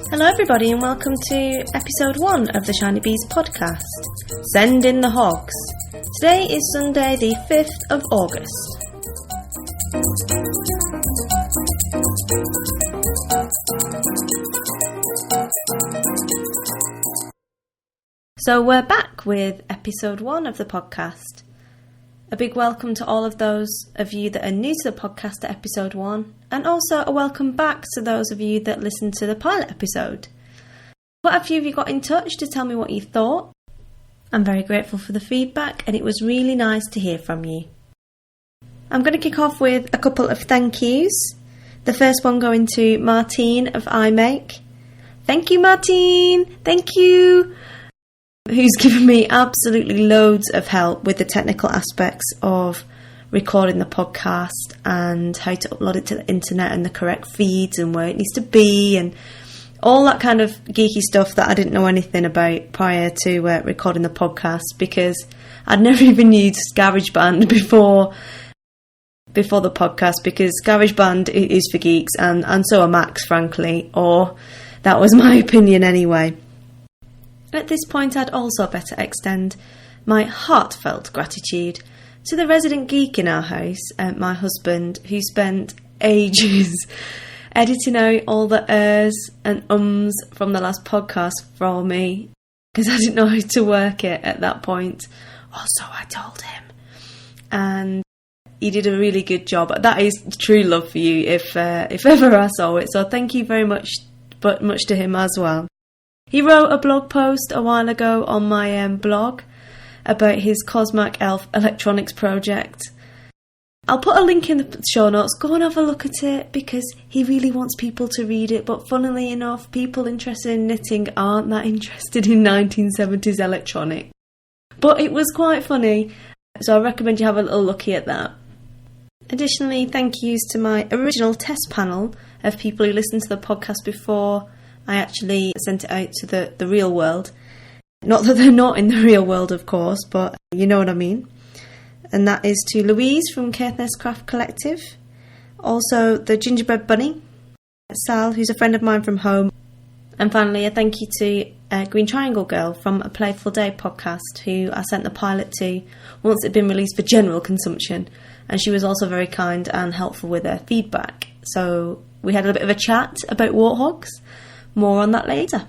Hello everybody and welcome to episode 1 of the Shinybees podcast. Send in the Hogs. Today is Sunday the 5th of August. So we're back with episode 1 of the podcast. A big welcome to all of those of you that are new to the podcast at episode 1, and also a welcome back to those of you that listened to the pilot episode. Quite a few of you got in touch to tell me what you thought. I'm very grateful for the feedback, and it was really nice to hear from you. I'm going to kick off with a couple of thank yous. The first one going to Martine of iMake. Thank you, Martine! Thank you! Who's given me absolutely loads of help with the technical aspects of recording the podcast and how to upload it to the internet and the correct feeds and where it needs to be and all that kind of geeky stuff that I didn't know anything about prior to recording the podcast, because I'd never even used GarageBand before the podcast, because GarageBand is for geeks and so are Macs, frankly, or that was my opinion anyway. At this point, I'd also better extend my heartfelt gratitude to the resident geek in our house, my husband, who spent ages editing out all the and ums from the last podcast for me, because I didn't know how to work it at that point. Also, I told him. And he did a really good job. That is true love for you, if ever I saw it. So thank you very much, but much to him as well. He wrote a blog post a while ago on my blog about his Cosmac Elf electronics project. I'll put a link in the show notes. Go and have a look at it, because he really wants people to read it. But funnily enough, people interested in knitting aren't that interested in 1970s electronics. But it was quite funny, so I recommend you have a little looky at that. Additionally, thank yous to my original test panel of people who listened to the podcast before I actually sent it out to the real world. Not that they're not in the real world, of course, but you know what I mean. And that is to Louise from Caithness Craft Collective. Also, the Gingerbread Bunny, Sal, who's a friend of mine from home. And finally, a thank you to Green Triangle Girl from A Playful Day podcast, who I sent the pilot to once it had been released for general consumption. And she was also very kind and helpful with her feedback. So we had a bit of a chat about warthogs. More on that later.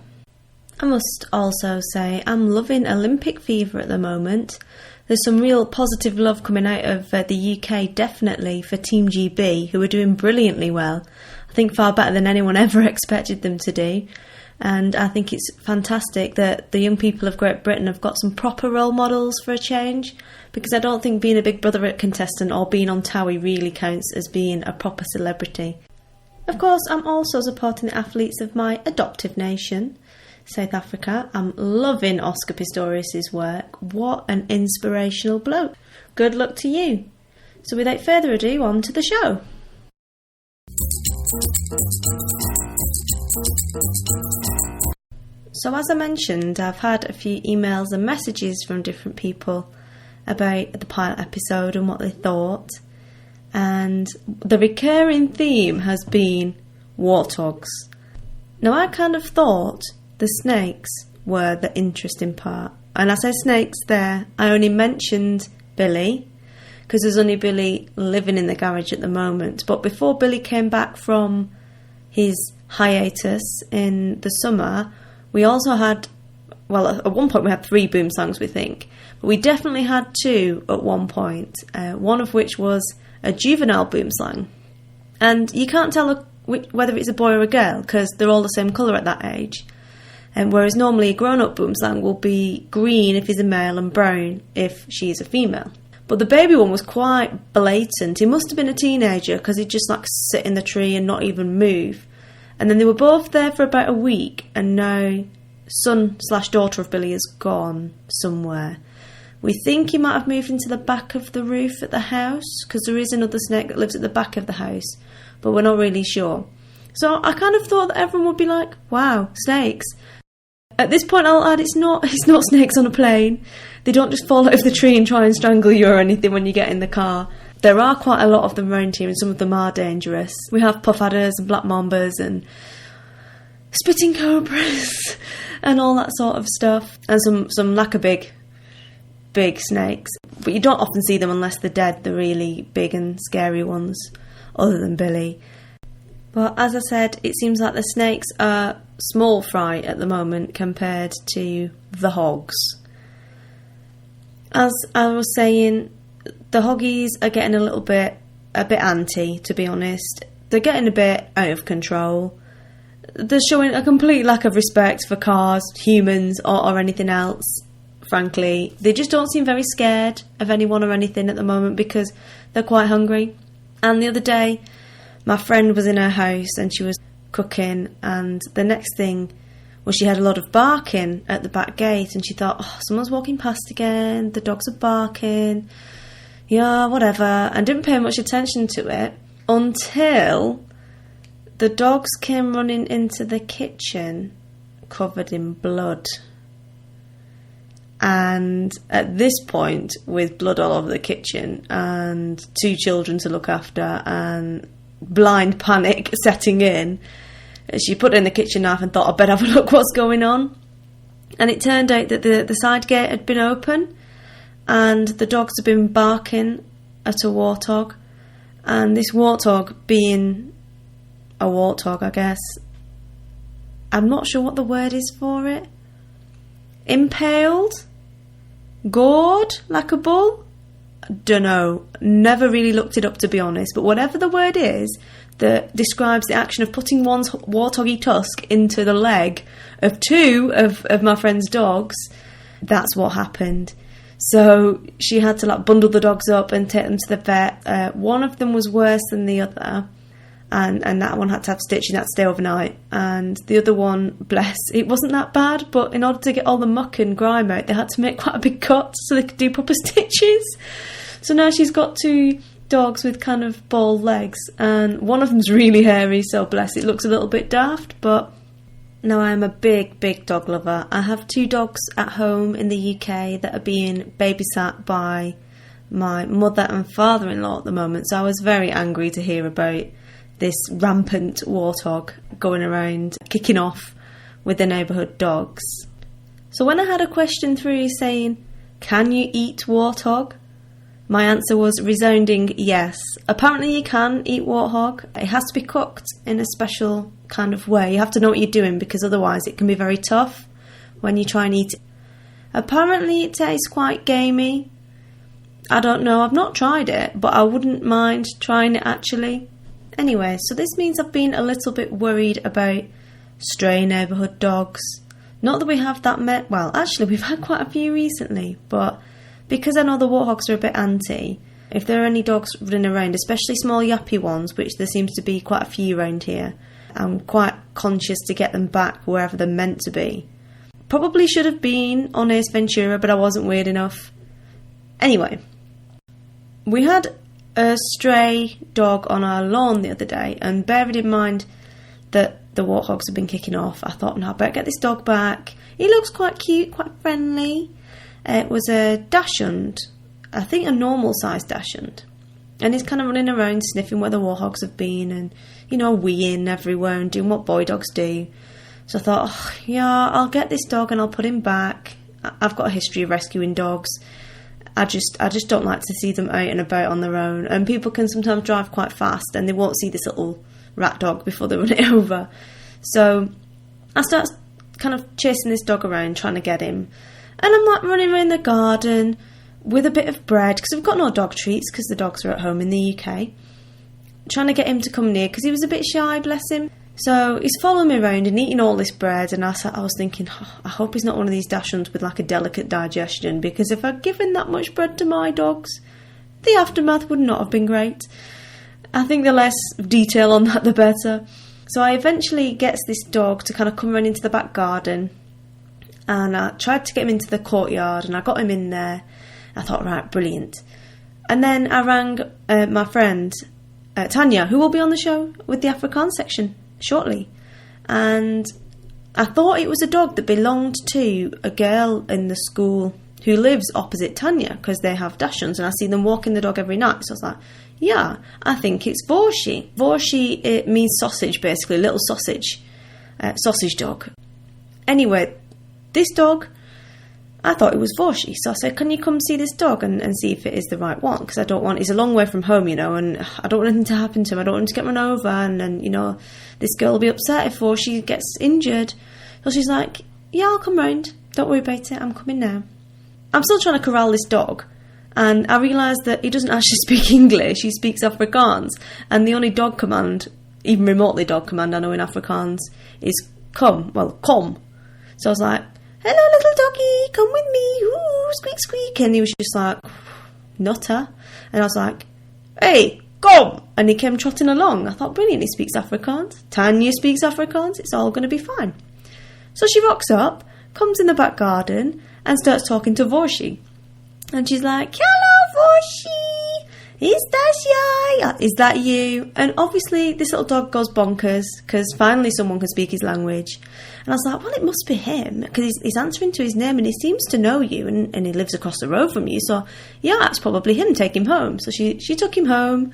I must also say I'm loving Olympic fever at the moment. There's some real positive love coming out of the UK, definitely, for Team GB, who are doing brilliantly well. I think far better than anyone ever expected them to do. And I think it's fantastic that the young people of Great Britain have got some proper role models for a change, because I don't think being a Big Brother contestant or being on Towie really counts as being a proper celebrity. Of course, I'm also supporting the athletes of my adoptive nation, South Africa. I'm loving Oscar Pistorius' work. What an inspirational bloke. Good luck to you. So without further ado, on to the show. So as I mentioned, I've had a few emails and messages from different people about the pilot episode and what they thought. And the recurring theme has been warthogs. Now, I kind of thought the snakes were the interesting part. And I say snakes there, I only mentioned Billy, because there's only Billy living in the garage at the moment. But before Billy came back from his hiatus in the summer, we also had, well, at one point we had 3 boom songs, we think. But we definitely had 2 at one point, one of which was a juvenile boomslang. And you can't tell whether it's a boy or a girl, because they're all the same colour at that age. And whereas normally a grown-up boomslang will be green if he's a male and brown if she is a female. But the baby one was quite blatant. He must have been a teenager, because he'd just sit in the tree and not even move. And then they were both there for about a week, and now son/daughter of Billy is gone somewhere. We think he might have moved into the back of the roof at the house, because there is another snake that lives at the back of the house, but we're not really sure. So I kind of thought that everyone would be like, wow, snakes. At this point, I'll add, it's not snakes on a plane. They don't just fall out of the tree and try and strangle you or anything when you get in the car. There are quite a lot of them around here, and some of them are dangerous. We have puff adders and black mambas and spitting cobras and all that sort of stuff, and some lacquer big snakes. But you don't often see them unless they're dead, the really big and scary ones, other than Billy. But as I said, it seems like the snakes are small fry at the moment compared to the hogs. As I was saying, the hoggies are getting a bit anti, to be honest. They're getting a bit out of control. They're showing a complete lack of respect for cars, humans, or anything else, frankly. They just don't seem very scared of anyone or anything at the moment because they're quite hungry. And the other day, my friend was in her house and she was cooking, and the next thing was she had a lot of barking at the back gate, and she thought, oh, someone's walking past again, the dogs are barking, yeah, whatever, and didn't pay much attention to it until the dogs came running into the kitchen covered in blood. And at this point, with blood all over the kitchen and 2 children to look after and blind panic setting in, she put it in the kitchen knife and thought, I better have a look what's going on. And it turned out that the side gate had been open and the dogs had been barking at a warthog. And this warthog, being a warthog, I guess, I'm not sure what the word is for it. Impaled? Gored like a bull? Dunno. Never really looked it up, to be honest. But whatever the word is that describes the action of putting one's warthoggy tusk into the leg of 2 of my friend's dogs, that's what happened. So she had to bundle the dogs up and take them to the vet. One of them was worse than the other, and that one had to have stitching, had to stay overnight. And the other one, bless, it wasn't that bad, but in order to get all the muck and grime out, they had to make quite a big cut so they could do proper stitches. So now she's got 2 dogs with kind of bald legs, and one of them's really hairy, so bless, it looks a little bit daft. But now I am a big dog lover. I have 2 dogs at home in the UK that are being babysat by my mother and father-in-law at the moment, so I was very angry to hear about this rampant warthog going around kicking off with the neighbourhood dogs. So when I had a question through saying, can you eat warthog? My answer was resounding yes. Apparently you can eat warthog. It has to be cooked in a special kind of way. You have to know what you're doing because otherwise it can be very tough when you try and eat it. Apparently it tastes quite gamey. I don't know, I've not tried it, but I wouldn't mind trying it actually. Anyway, so this means I've been a little bit worried about stray neighbourhood dogs. Not that we have that many, well actually we've had quite a few recently, but because I know the warthogs are a bit anti, if there are any dogs running around, especially small yappy ones, which there seems to be quite a few around here, I'm quite conscious to get them back wherever they're meant to be. Probably should have been on Ace Ventura, but I wasn't weird enough. Anyway, we had a stray dog on our lawn the other day, and bearing in mind that the warthogs have been kicking off, I thought, no, I better get this dog back. He looks quite cute, quite friendly. It was a dachshund, I think a normal sized dachshund, and he's kind of running around sniffing where the warthogs have been and, you know, weeing everywhere and doing what boy dogs do. So I thought, oh, yeah, I'll get this dog and I'll put him back. I've got a history of rescuing dogs. I just don't like to see them out and about on their own, and people can sometimes drive quite fast and they won't see this little rat dog before they run it over. So I start kind of chasing this dog around, trying to get him. And I'm running around the garden with a bit of bread, because we've got no dog treats because the dogs are at home in the UK. Trying to get him to come near because he was a bit shy, bless him. So he's following me around and eating all this bread, and I was thinking, oh, I hope he's not one of these dachshunds with a delicate digestion, because if I'd given that much bread to my dogs, the aftermath would not have been great. I think the less detail on that, the better. So I eventually gets this dog to kind of come around into the back garden, and I tried to get him into the courtyard, and I got him in there. I thought, right, brilliant. And then I rang my friend, Tanya, who will be on the show with the Afrikaans section shortly. And I thought it was a dog that belonged to a girl in the school. who lives opposite Tanya, because they have dachshunds, and I see them walking the dog every night. So I was like, yeah, I think it's Vorshi. Vorshi, it means sausage, basically, little sausage. Sausage dog. Anyway, this dog, I thought it was Vorshi. So I said, can you come see this dog and see if it is the right one? Because I don't want, he's a long way from home, you know, and I don't want anything to happen to him. I don't want him to get run over, and you know, this girl will be upset if Vorshi gets injured. So she's like, yeah, I'll come round. Don't worry about it. I'm coming now. I'm still trying to corral this dog, and I realised that he doesn't actually speak English. He speaks Afrikaans, and the only dog command, even remotely dog command I know in Afrikaans, is come. Well, come. So I was like, hello, little doggy, come with me. Ooh, squeak, squeak. And he was just like, nutter. And I was like, hey, come. And he came trotting along. I thought, brilliant, he speaks Afrikaans. Tanya speaks Afrikaans. It's all going to be fine. So she rocks up, comes in the back garden, and starts talking to Vorshi. And she's like, hello, Vorshi. Is that you? And obviously this little dog goes bonkers because finally someone can speak his language. And I was like, well, it must be him, because he's answering to his name and he seems to know you, and he lives across the road from you. So yeah, it's probably him. Take him home. So she took him home,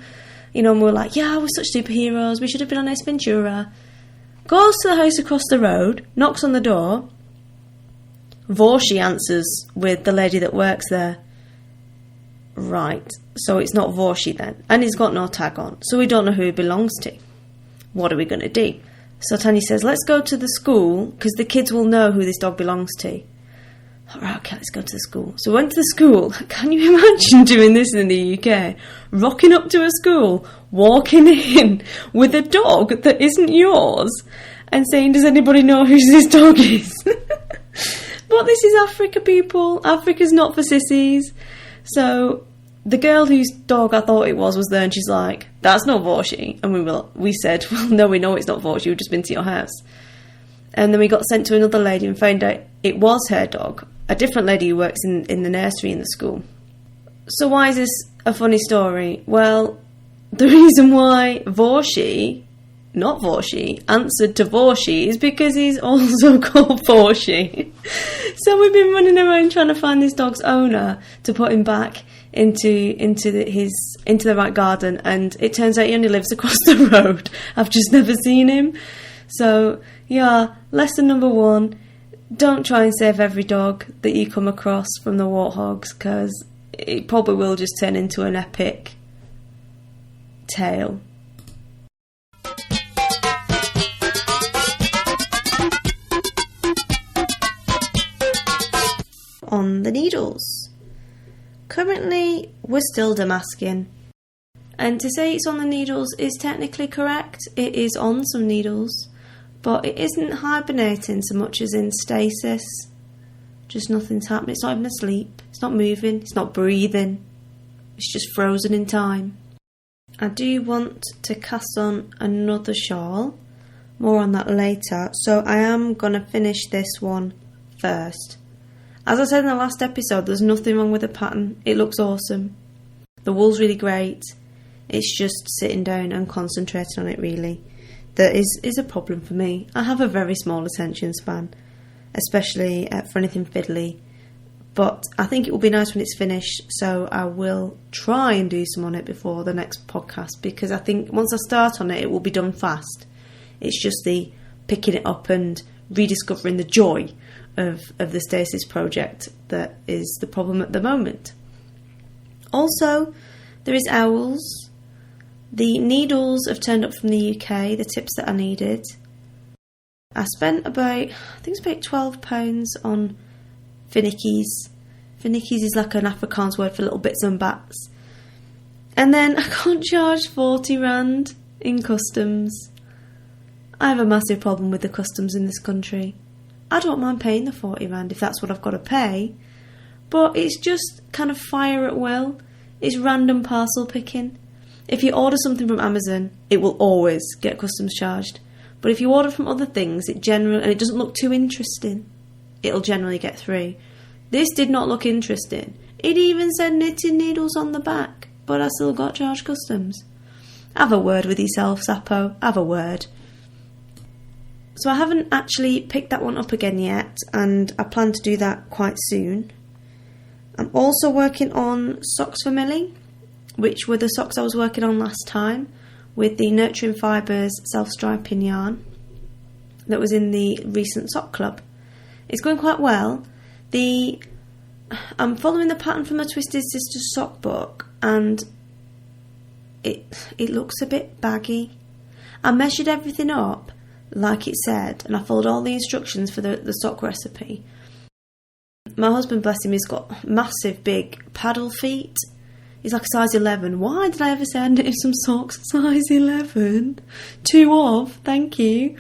you know, and we were like, yeah, we're such superheroes. We should have been on Ace Ventura. Goes to the house across the road, knocks on the door. Vorshi answers with the lady that works there. Right, so it's not Vorshi then. And he's got no tag on, so we don't know who he belongs to. What are we going to do? So Tanya says, let's go to the school, because the kids will know who this dog belongs to. All right, okay, let's go to the school. So we went to the school. Can you imagine doing this in the UK? Rocking up to a school, walking in with a dog that isn't yours, and saying, does anybody know who this dog is? But this is Africa, people. Africa's not for sissies. So the girl whose dog I thought it was there, and she's like, that's not Vorshi. And we said, well, no, we know it's not Vorshi. We've just been to your house. And then we got sent to another lady and found out it was her dog, a different lady who works in the nursery in the school. So why is this a funny story? Well, the reason why Vorshi, not Vorshi, answered to Vorshi is because he's also called Vorshi. So we've been running around trying to find this dog's owner to put him back into the right garden, and it turns out he only lives across the road. I've just never seen him. So yeah, lesson number 1, don't try and save every dog that you come across from the warthogs, because it probably will just turn into an epic tale. On the needles. Currently, we're still damasking. And to say it's on the needles is technically correct. It is on some needles, but it isn't hibernating so much as in stasis. Just nothing's happening. It's not even asleep. It's not moving. It's not breathing. It's just frozen in time. I do want to cast on another shawl. More on that later. So I am going to finish this one first. As I said in the last episode, there's nothing wrong with the pattern. It looks awesome. The wool's really great. It's just sitting down and concentrating on it, really, that is a problem for me. I have a very small attention span, especially for anything fiddly. But I think it will be nice when it's finished, so I will try and do some on it before the next podcast, because I think once I start on it, it will be done fast. It's just the picking it up and rediscovering the joy of the Stasis project that is the problem at the moment. Also, there is owls. The needles have turned up from the UK, the tips that I needed. I spent about £12 on finickies. Finickies is like an Afrikaans word for little bits and bats. And then I can't charge 40 rand in customs. I have a massive problem with the customs in this country. I don't mind paying the 40 rand if that's what I've got to pay, but it's just kind of fire at will. It's random parcel picking. If you order something from Amazon, it will always get customs charged. But if you order from other things, and it doesn't look too interesting, it'll generally get through. This did not look interesting. It even said knitting needles on the back, but I still got charged customs. Have a word with yourself, Sappo. Have a word. So I haven't actually picked that one up again yet, and I plan to do that quite soon. I'm also working on socks for Millie, which were the socks I was working on last time, with the Nurturing Fibres self-striping yarn that was in the recent sock club. It's going quite well. I'm following the pattern from the Twisted Sisters Sock Book, and it looks a bit baggy. I measured everything up like it said, and I followed all the instructions for the sock recipe. My husband, bless him, he's got massive big paddle feet. He's like a size 11. Why did I ever say I'd knit him some socks size 11? 2 of, thank you.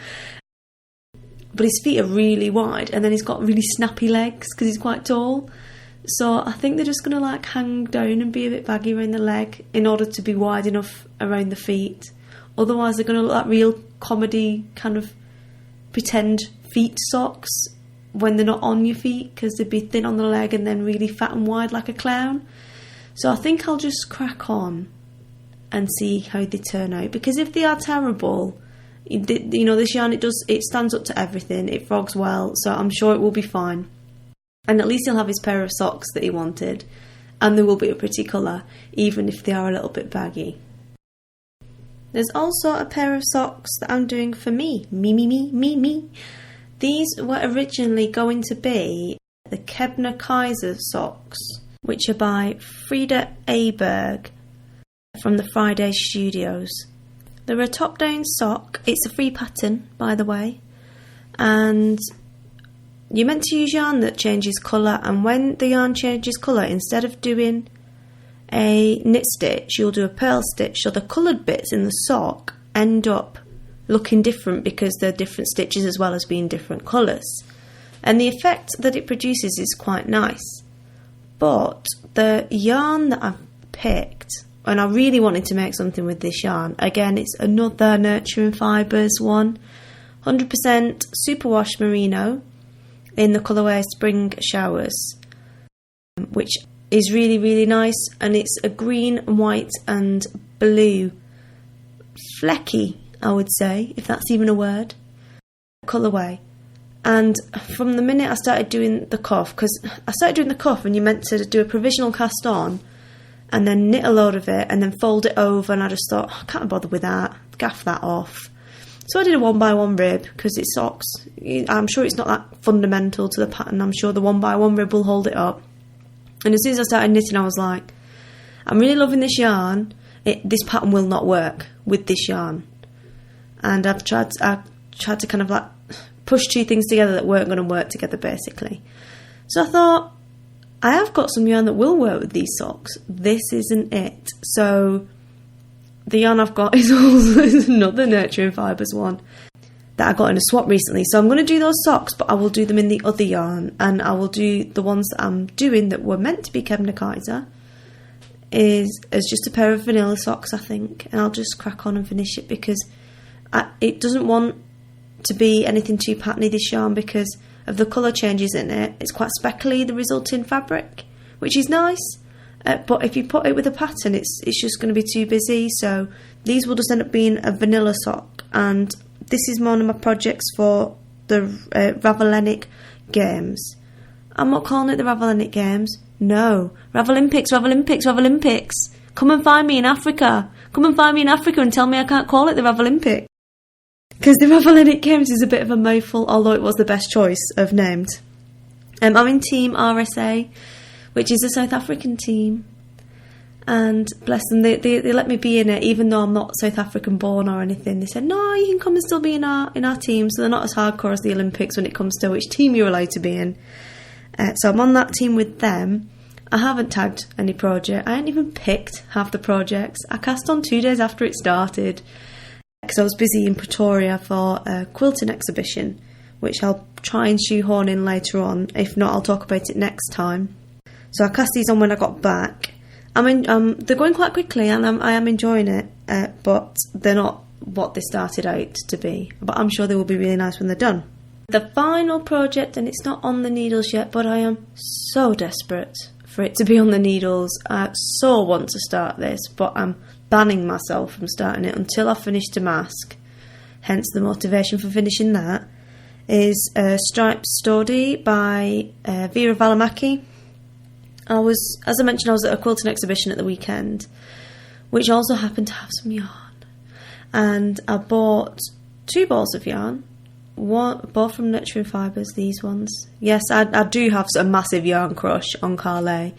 But his feet are really wide, and then he's got really snappy legs because he's quite tall. So I think they're just going to like hang down and be a bit baggy around the leg in order to be wide enough around the feet. Otherwise they're going to look like real comedy kind of pretend feet socks when they're not on your feet, because they'd be thin on the leg and then really fat and wide like a clown. So I think I'll just crack on and see how they turn out, because if they are terrible, you know, this yarn, it stands up to everything, it frogs well, so I'm sure it will be fine. And at least he'll have his pair of socks that he wanted, and they will be a pretty colour, even if they are a little bit baggy. There's also a pair of socks that I'm doing for me. Me. These were originally going to be the Kebner Kaiser socks, which are by Frida Aberg from the Friday Studios. They're a top-down sock. It's a free pattern, by the way. And you're meant to use yarn that changes colour, and when the yarn changes colour, instead of doing a knit stitch, you'll do a purl stitch, so the coloured bits in the sock end up looking different because they're different stitches as well as being different colours. And the effect that it produces is quite nice. But the yarn that I've picked, and I really wanted to make something with this yarn, again, it's another Nurturing Fibres one, 100% superwash merino in the colourway Spring Showers, which is really, really nice, and it's a green, white and blue flecky, I would say, if that's even a word, colourway. And from the minute I started doing the cuff, because I started doing the cuff and you're meant to do a provisional cast on and then knit a load of it and then fold it over, and I just thought, I can't bother with that, gaff that off. So I did a 1x1 rib because it's socks. I'm sure it's not that fundamental to the pattern. I'm sure the 1x1 rib will hold it up. And as soon as I started knitting, I was like, I'm really loving this yarn. This pattern will not work with this yarn. And I tried to kind of like push two things together that weren't going to work together, basically. So I thought, I have got some yarn that will work with these socks. This isn't it. So the yarn I've got is also another Nurturing Fibres one that I got in a swap recently. So I'm going to do those socks, but I will do them in the other yarn, and I will do the ones that I'm doing that were meant to be Kebner Kaiser as just a pair of vanilla socks, I think, and I'll just crack on and finish it, because it doesn't want to be anything too patterny, this yarn, because of the colour changes in it. It's quite speckly, the resulting fabric, which is nice, but if you put it with a pattern, it's just going to be too busy. So these will just end up being a vanilla sock, and this is one of my projects for the Ravelinic Games. I'm not calling it the Ravelinic Games. No. Ravelympics. Come and find me in Africa. Come and find me in Africa and tell me I can't call it the Ravelympics. Because the Ravelinic Games is a bit of a mouthful, although it was the best choice of names. I'm in Team RSA, which is a South African team. And bless them, they let me be in it, even though I'm not South African born or anything. They said, no, you can come and still be in our team. So they're not as hardcore as the Olympics when it comes to which team you're allowed to be in. So I'm on that team with them. I haven't tagged any project. I hadn't even picked half the projects. I cast on 2 days after it started, because I was busy in Pretoria for a quilting exhibition, which I'll try and shoehorn in later on. If not, I'll talk about it next time. So I cast these on when I got back. They're going quite quickly, and I am enjoying it, but they're not what they started out to be. But I'm sure they will be really nice when they're done. The final project, and it's not on the needles yet, but I am so desperate for it to be on the needles. I so want to start this, but I'm banning myself from starting it until I've finished a mask. Hence the motivation for finishing that is Striped Stody by Vera Valimaki. as I mentioned, I was at a quilting exhibition at the weekend, which also happened to have some yarn. And I bought 2 balls of yarn, both from Nurturing Fibres, these ones. Yes, I do have a massive yarn crush on Carlet.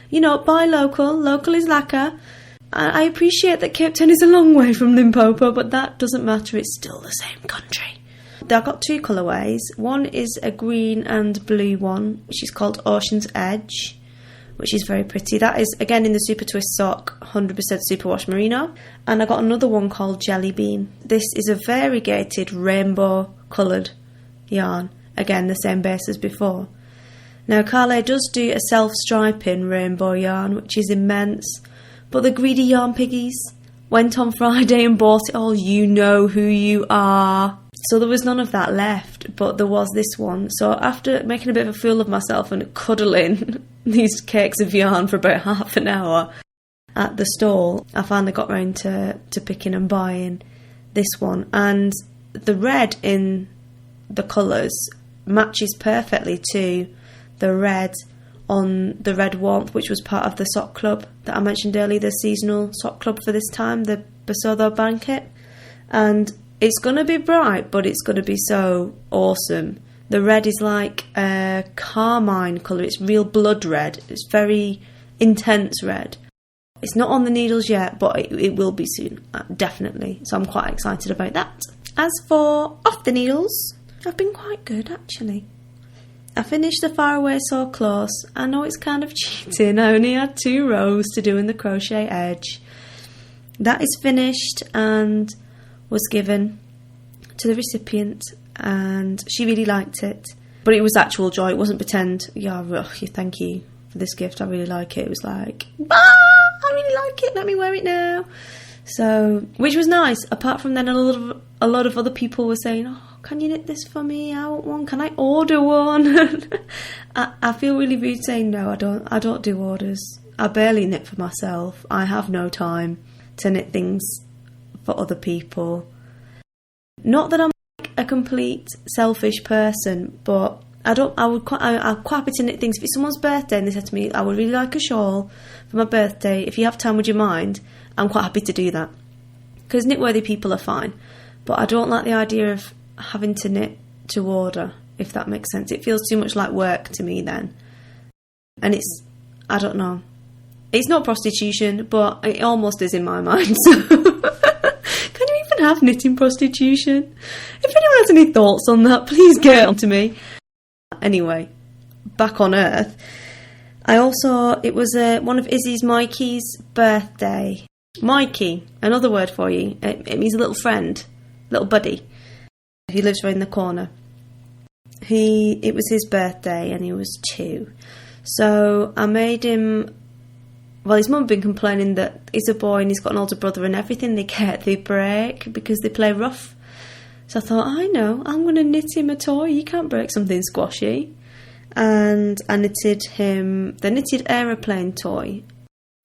You know, buy local. Local is lacquer. I appreciate that Cape Town is a long way from Limpopo, but that doesn't matter. It's still the same country. I've got 2 colourways. One is a green and blue one, which is called Ocean's Edge, which is very pretty. That is, again, in the Super Twist Sock, 100% Superwash Merino. And I got another one called Jelly Bean. This is a variegated rainbow coloured yarn. Again, the same base as before. Now, Carlet does do a self-striping rainbow yarn, which is immense. But the greedy yarn piggies went on Friday and bought it all. You know who you are. So there was none of that left, but there was this one. So after making a bit of a fool of myself and cuddling these cakes of yarn for about half an hour at the stall, I finally got round to picking and buying this one. And the red in the colours matches perfectly to the red on the Red Warmth, which was part of the sock club that I mentioned earlier, the seasonal sock club for this time, the Basotho Blanket. And it's going to be bright, but it's going to be so awesome. The red is like a carmine colour. It's real blood red. It's very intense red. It's not on the needles yet, but it will be soon, definitely. So I'm quite excited about that. As for off the needles, I've been quite good, actually. I finished the Far Away So Close. I know it's kind of cheating. I only had 2 rows to do in the crochet edge. That is finished and was given to the recipient, and she really liked it. But it was actual joy. It wasn't pretend, thank you for this gift, I really like it. It was like, I really like it, let me wear it now. So, which was nice. Apart from then, a lot of other people were saying, oh, can you knit this for me? I want one. Can I order one? I feel really rude saying no. I don't do orders. I barely knit for myself. I have no time to knit things for other people. Not that I'm like a complete selfish person, but I'm quite happy to knit things. If it's someone's birthday and they said to me, I would really like a shawl for my birthday, if you have time, would you mind? I'm quite happy to do that. Because knitworthy people are fine. But I don't like the idea of having to knit to order, if that makes sense. It feels too much like work to me then. And I don't know. It's not prostitution, but it almost is in my mind. So, can you even have knitting prostitution? If anyone has any thoughts on that, please get on to me. Anyway, back on Earth. It was one of Izzy's Mikey's birthday. Mikey, another word for you. It means a little friend, little buddy. He lives right in the corner. It was his birthday and he was 2. So I made him. Well, his mum had been complaining that he's a boy and he's got an older brother and everything they break because they play rough. So I thought, I know, I'm going to knit him a toy. You can't break something squashy. And I knitted him the Knitted Aeroplane toy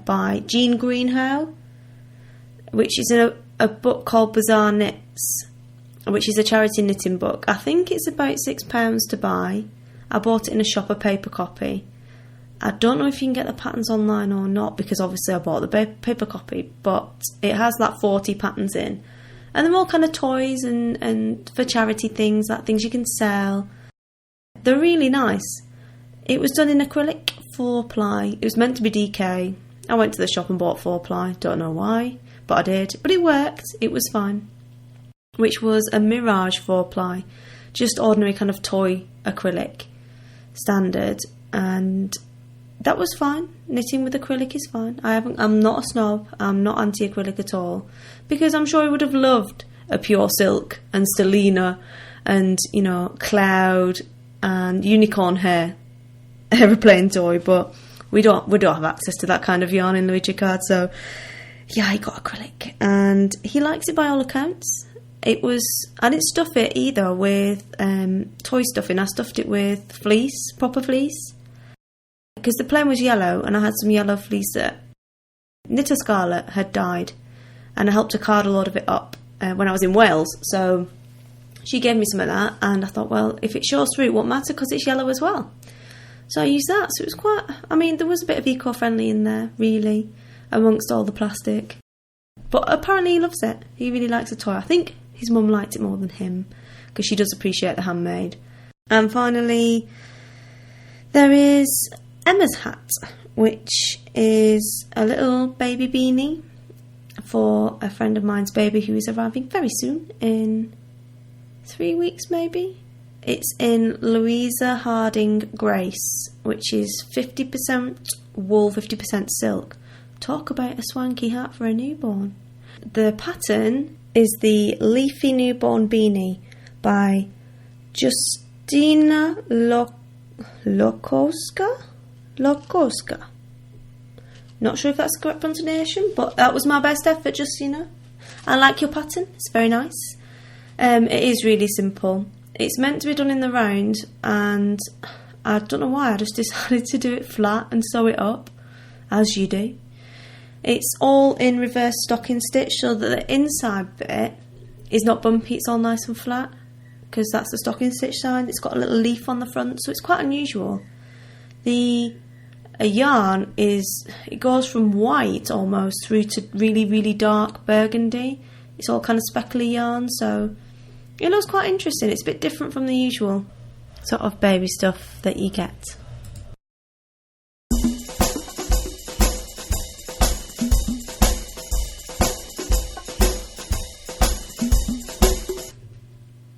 by Jean Greenhow, which is a book called Bizarre Knits, which is a charity knitting book. I think it's about £6 to buy. I bought it in a shop, a paper copy. I don't know if you can get the patterns online or not, because obviously I bought the paper copy, but it has like 40 patterns in. And they're all kind of toys and for charity things, like things you can sell. They're really nice. It was done in acrylic 4-ply. It was meant to be DK. I went to the shop and bought 4-ply. Don't know why, but I did. But it worked. It was fine. Which was a Mirage 4-ply. Just ordinary kind of toy acrylic. Standard. And that was fine. Knitting with acrylic is fine. I'm not a snob. I'm not anti-acrylic at all. Because I'm sure I would have loved a Pure Silk and Stellina and, Cloud and Unicorn Hair aeroplane toy, but we don't have access to that kind of yarn in Luigi Card. So yeah, I got acrylic and he likes it by all accounts. I didn't stuff it either with toy stuffing. I stuffed it with fleece, proper fleece, because the plane was yellow and I had some yellow fleece that Knitter Scarlet had dyed, and I helped her card a lot of it up when I was in Wales. So she gave me some of that and I thought, well, if it shows through, it won't matter because it's yellow as well. So I used that. So it was quite... I mean, there was a bit of eco-friendly in there, really, amongst all the plastic. But apparently he loves it. He really likes the toy. I think his mum liked it more than him, because she does appreciate the handmade. And finally, there is Emma's hat, which is a little baby beanie for a friend of mine's baby who is arriving very soon, in 3 weeks maybe. It's in Louisa Harding Grace, which is 50% wool, 50% silk. Talk about a swanky hat for a newborn. The pattern is the Leafy Newborn Beanie by Justina Lokoska? Not sure if that's the correct pronunciation, but that was my best effort, Justina. I like your pattern. It's very nice. It is really simple. It's meant to be done in the round, and I don't know why, I just decided to do it flat and sew it up, as you do. It's all in reverse stocking stitch, so that the inside bit is not bumpy, it's all nice and flat, because that's the stocking stitch side. It's got a little leaf on the front, so it's quite unusual. A yarn it goes from white almost through to really, really dark burgundy. It's all kind of speckly yarn, so it looks quite interesting. It's a bit different from the usual sort of baby stuff that you get.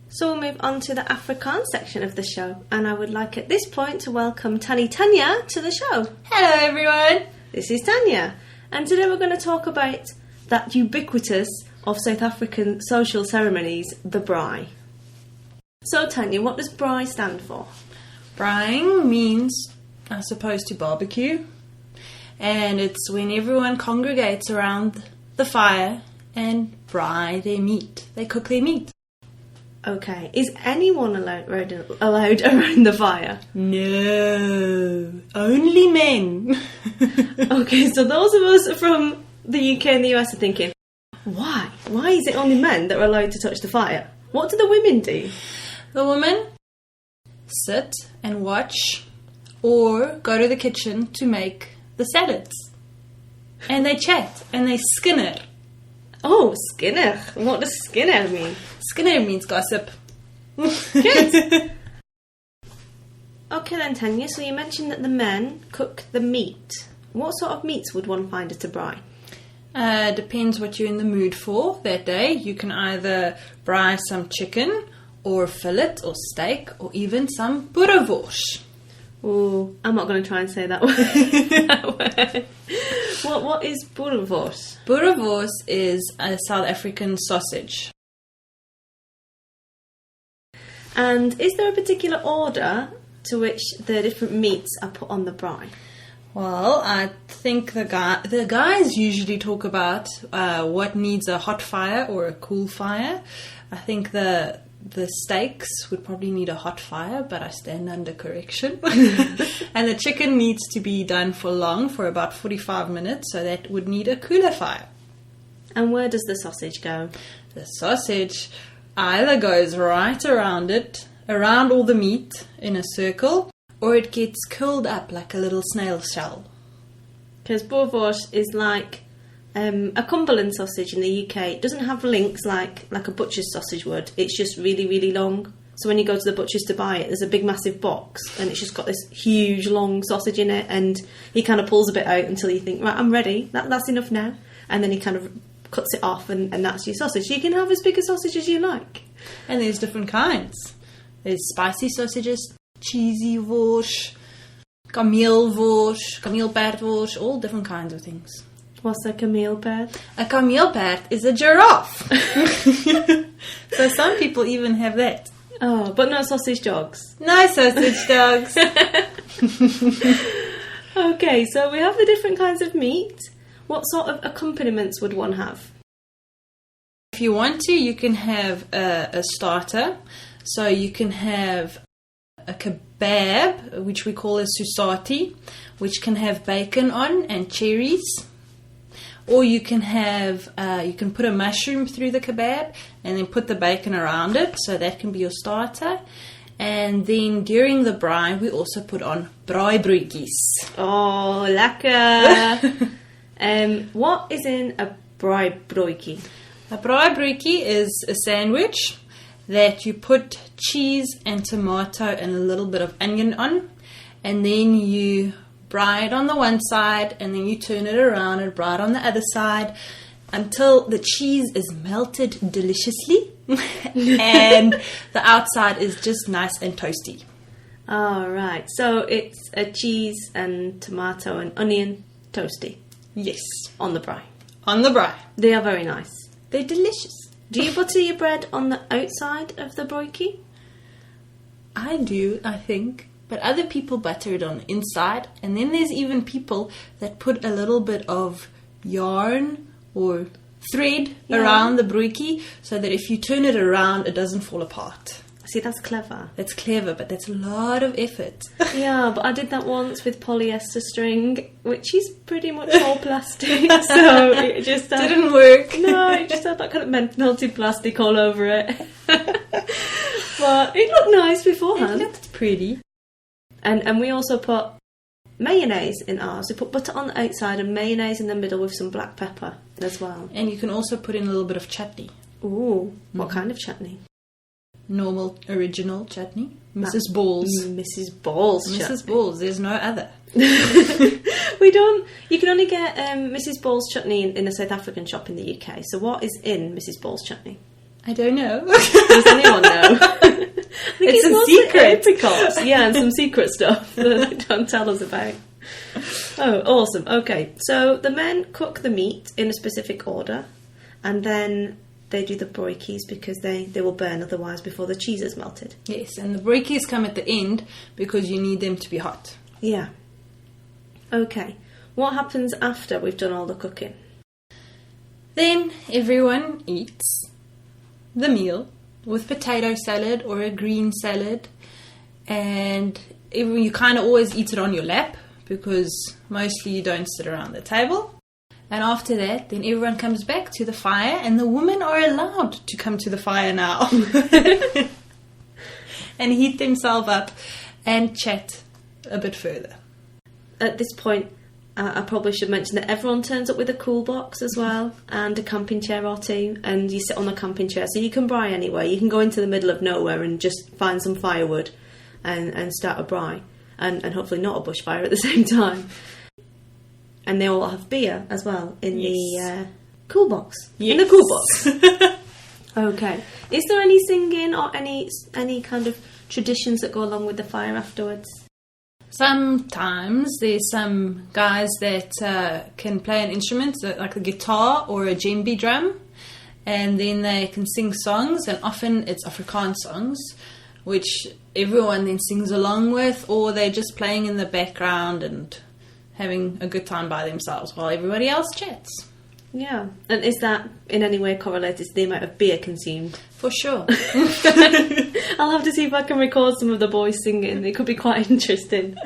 So we'll move on to the Afrikaans section of the show, and I would like at this point to welcome Tanya to the show. Hello everyone! This is Tanya, and today we're going to talk about that ubiquitous of South African social ceremonies, the braai. So Tanya, what does braai stand for? Braaiing means, I suppose, to barbecue, and it's when everyone congregates around the fire and braai their meat. They cook their meat. Okay, is anyone allowed around the fire? No, only men. Okay, so those of us from the UK and the US are thinking, why? Why is it only men that are allowed to touch the fire? What do the women do? The women sit and watch or go to the kitchen to make the salads. And they chat and they skinner. Oh, skinner. What does skinner mean? Skinner means gossip. Good. Okay then, Tanya, so you mentioned that the men cook the meat. What sort of meats would one find at a braai? Depends what you're in the mood for that day. You can either braai some chicken or fillet or steak or even some boerewors. Oh, I'm not going to try and say that word. What is boerewors? Boerewors is a South African sausage. And is there a particular order to which the different meats are put on the braai? Well, I think the guys usually talk about what needs a hot fire or a cool fire. I think the steaks would probably need a hot fire, but I stand under correction. And the chicken needs to be done for about 45 minutes, so that would need a cooler fire. And where does the sausage go? The sausage either goes right around all the meat in a circle, or it gets curled up like a little snail shell. Because boerewors is like a Cumberland sausage in the UK. It doesn't have links like a butcher's sausage would. It's just really, really long. So when you go to the butcher's to buy it, there's a big massive box and it's just got this huge long sausage in it, and he kind of pulls a bit out until you think, right, I'm ready, that's enough now. And then he kind of cuts it off and that's your sausage. You can have as big a sausage as you like. And there's different kinds. There's spicy sausages, cheesy wors, kameelperdwors, all different kinds of things. What's a kameelperd? A kameelperd is a giraffe. So some people even have that. Oh, but no sausage dogs. No sausage dogs. Okay, so we have the different kinds of meat. What sort of accompaniments would one have? If you want to, you can have a starter. So you can have a kebab, which we call a susati, which can have bacon on and cherries. Or you can have, you can put a mushroom through the kebab and then put the bacon around it. So that can be your starter. And then during the braai, we also put on braaibroodjies. Oh, lekker! What is in a braaibroodjie? A braaibroodjie is a sandwich that you put cheese and tomato and a little bit of onion on, and then you braai it on the one side, and then you turn it around and braai it on the other side until the cheese is melted deliciously and the outside is just nice and toasty. Oh, right. So it's a cheese and tomato and onion toasty. Yes. On the braai. On the braai. They are very nice. They're delicious. Do you butter your bread on the outside of the broodjie? I do, I think. But other people butter it on the inside. And then there's even people that put a little bit of yarn or thread around the broodjie so that if you turn it around, it doesn't fall apart. See, that's clever. That's clever, but that's a lot of effort. Yeah, but I did that once with polyester string, which is pretty much all plastic, so it just didn't work. No, it just had that kind of melted plastic all over it. But it looked nice beforehand. It looked pretty. And we also put mayonnaise in ours. We put butter on the outside and mayonnaise in the middle with some black pepper as well. And you can also put in a little bit of chutney. Ooh, what kind of chutney? Normal, original chutney. Mrs. Ball's. Mrs. Ball's chutney. Mrs. Ball's, there's no other. We don't... You can only get Mrs. Ball's chutney in a South African shop in the UK. So what is in Mrs. Ball's chutney? I don't know. Does anyone know? I think it's some secret. Apricots. Yeah, and some secret stuff that they don't tell us about. Oh, awesome. Okay, so the men cook the meat in a specific order, and then they do the broodjies because they will burn otherwise before the cheese is melted. Yes, and the broodjies come at the end because you need them to be hot. Yeah. Okay. What happens after we've done all the cooking? Then everyone eats the meal with potato salad or a green salad, and you kind of always eat it on your lap because mostly you don't sit around the table. And after that, then everyone comes back to the fire, and the women are allowed to come to the fire now and heat themselves up and chat a bit further. At this point, I probably should mention that everyone turns up with a cool box as well, and a camping chair or two, and you sit on the camping chair, so you can braai anywhere. You can go into the middle of nowhere and just find some firewood and start a braai, and hopefully not a bushfire at the same time. And they all have beer as well in the cool box. Yes. In the cool box. Okay. Is there any singing or any kind of traditions that go along with the fire afterwards? Sometimes there's some guys that can play an instrument, like a guitar or a djembe drum, and then they can sing songs, and often it's Afrikaans songs, which everyone then sings along with, or they're just playing in the background and having a good time by themselves while everybody else chats. Yeah. And is that in any way correlated to the amount of beer consumed? For sure. I'll have to see if I can record some of the boys singing. It could be quite interesting.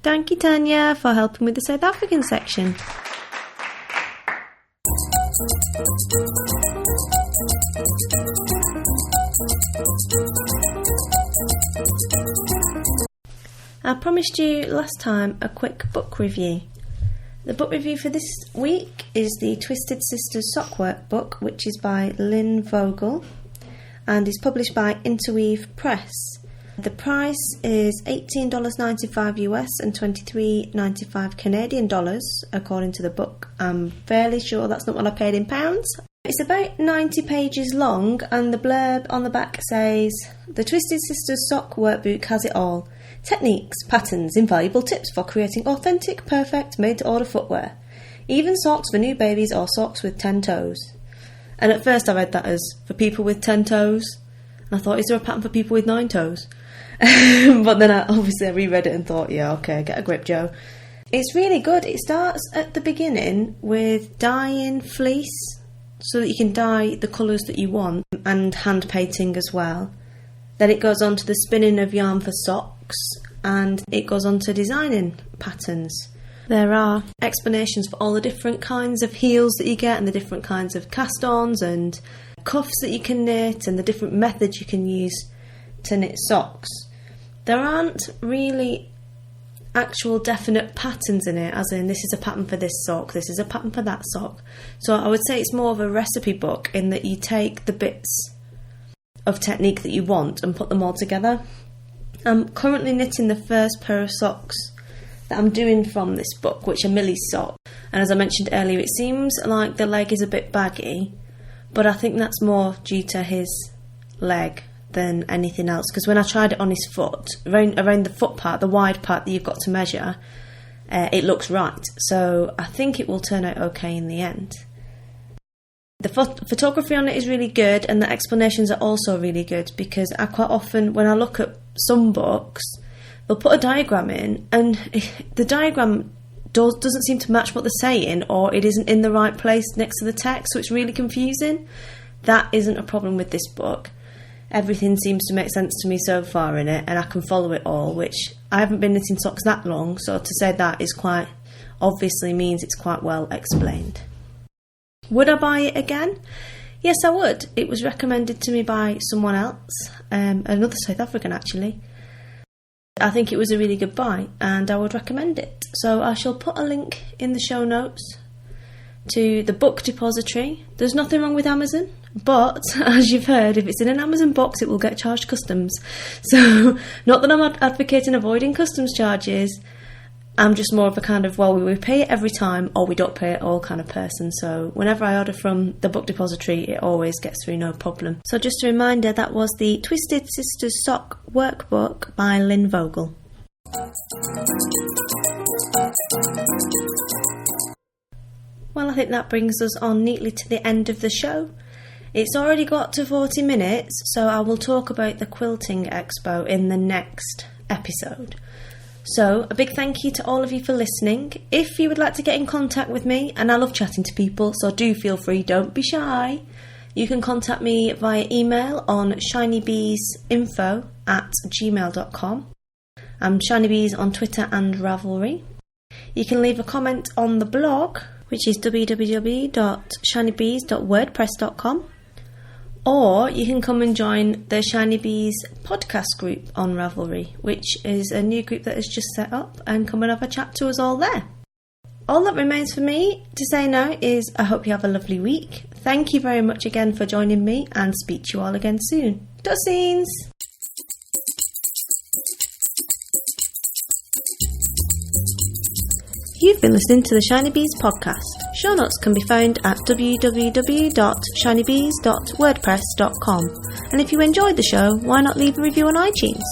Thank you, Tanya, for helping with the South African section. I promised you last time a quick book review. The book review for this week is the Twisted Sisters Sock Workbook, which is by Lynn Vogel and is published by Interweave Press. The price is $18.95 US and $23.95 Canadian dollars, according to the book. I'm fairly sure that's not what I paid in pounds. It's about 90 pages long, and the blurb on the back says, "The Twisted Sisters Sock Workbook has it all. Techniques, patterns, invaluable tips for creating authentic, perfect, made-to-order footwear. Even socks for new babies or socks with 10 toes." And at first I read that as for people with 10 toes. And I thought, is there a pattern for people with 9 toes? But then I reread it and thought, yeah, okay, get a grip, Joe. It's really good. It starts at the beginning with dyeing fleece so that you can dye the colours that you want, and hand painting as well. Then it goes on to the spinning of yarn for socks, and it goes on to designing patterns. There are explanations for all the different kinds of heels that you get, and the different kinds of cast-ons and cuffs that you can knit, and the different methods you can use to knit socks. There aren't really actual definite patterns in it, as in this is a pattern for this sock, this is a pattern for that sock. So I would say it's more of a recipe book in that you take the bits of technique that you want and put them all together. I'm currently knitting the first pair of socks that I'm doing from this book, which are Millie's socks. And as I mentioned earlier, it seems like the leg is a bit baggy, but I think that's more due to his leg than anything else, because when I tried it on his foot, around the foot part, the wide part that you've got to measure, it looks right. So I think it will turn out okay in the end. The photography on it is really good, and the explanations are also really good, because I quite often, when I look at some books, they'll put a diagram in and the diagram doesn't seem to match what they're saying, or it isn't in the right place next to the text, so it's really confusing. That isn't a problem with this book. Everything seems to make sense to me so far in it, and I can follow it all, which I haven't been knitting socks that long, so to say that is quite obviously means it's quite well explained. Would I buy it again? Yes, I would. It was recommended to me by someone else, another South African actually. I think it was a really good buy, and I would recommend it. So I shall put a link in the show notes to the book depository. There's nothing wrong with Amazon, but as you've heard, if it's in an Amazon box, it will get charged customs. So not that I'm advocating avoiding customs charges. I'm just more of a kind of, well, we pay it every time or we don't pay it all kind of person. So whenever I order from the book depository, it always gets through no problem. So just a reminder, that was the Twisted Sisters Sock Workbook by Lynn Vogel. Well, I think that brings us on neatly to the end of the show. It's already got to 40 minutes, so I will talk about the Quilting Expo in the next episode. So, a big thank you to all of you for listening. If you would like to get in contact with me, and I love chatting to people, so do feel free, don't be shy. You can contact me via email on shinybeesinfo@gmail.com. I'm Shinybees on Twitter and Ravelry. You can leave a comment on the blog, which is www.shinybees.wordpress.com. Or you can come and join the Shinybees podcast group on Ravelry, which is a new group that is just set up, and come and have a chat to us all there. All that remains for me to say now is I hope you have a lovely week. Thank you very much again for joining me, and speak to you all again soon. Dusines! You've been listening to the Shinybees podcast. Show notes can be found at www.shinybees.wordpress.com. And if you enjoyed the show, why not leave a review on iTunes?